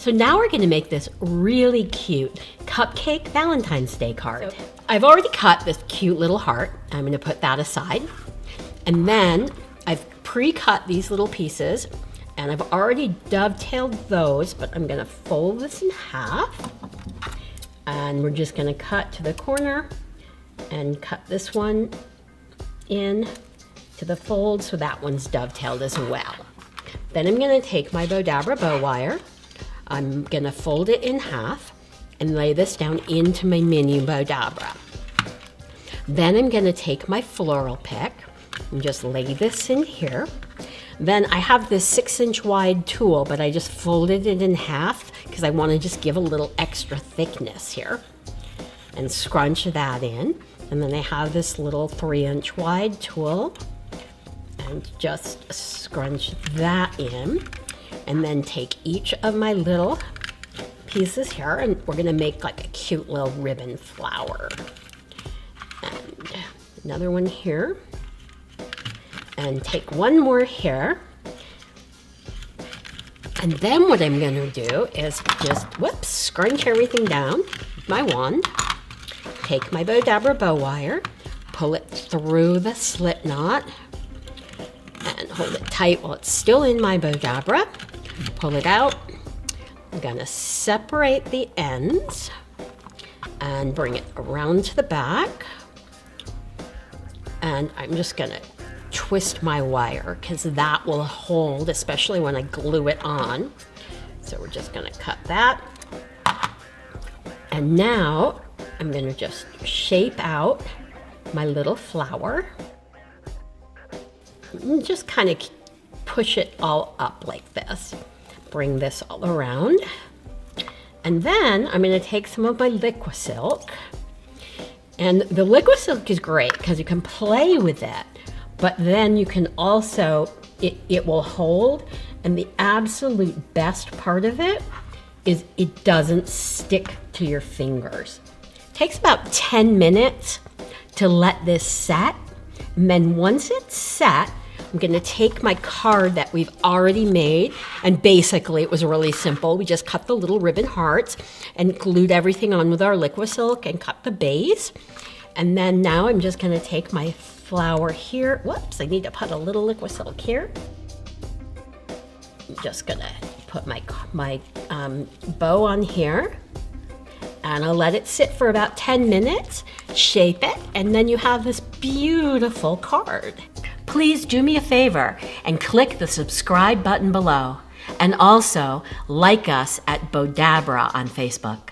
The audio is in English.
So now we're gonna make this really cute Cupcake Valentine's Day card. So I've already cut this cute little heart. I'm gonna put that aside. And then I've pre-cut these little pieces and I've already dovetailed those, but I'm gonna fold this in half. And we're just gonna cut to the corner and cut this one in to the fold so that one's dovetailed as well. Then I'm gonna take my Bowdabra bow wire. I'm gonna fold it in half and lay this down into my Mini Bowdabra. Then I'm gonna take my floral pick and just lay this in here. Then I have this 6-inch wide tulle, but I just folded it in half because I want to just give a little extra thickness here. And scrunch that in. And then I have this little 3-inch wide tulle and just scrunch that in. And then take each of my little pieces here and we're going to make like a cute little ribbon flower. And another one here. And take one more here. And then what I'm gonna do is just, scrunch everything down with my wand. Take my Bowdabra bow wire, pull it through the slip knot, and hold it tight while it's still in my Bowdabra. Pull it out. I'm gonna separate the ends and bring it around to the back. And I'm just gonna twist my wire because that will hold, especially when I glue it on. So we're just gonna cut that. And now I'm gonna just shape out my little flower. And just kind of push it all up like this. Bring this all around. And then I'm gonna take some of my liquid silk. And the liquid silk is great because you can play with it. But then you can also, it will hold, and the absolute best part of it is it doesn't stick to your fingers. It takes about 10 minutes to let this set, and then once it's set, I'm gonna take my card that we've already made, and basically it was really simple. We just cut the little ribbon hearts and glued everything on with our liquid silk and cut the base. And then now I'm just gonna take my flower here. Whoops, I need to put a little liquid silk here. I'm just gonna put my bow on here and I'll let it sit for about 10 minutes, shape it, and then you have this beautiful card. Please do me a favor and click the subscribe button below, and also like us at Bowdabra on Facebook.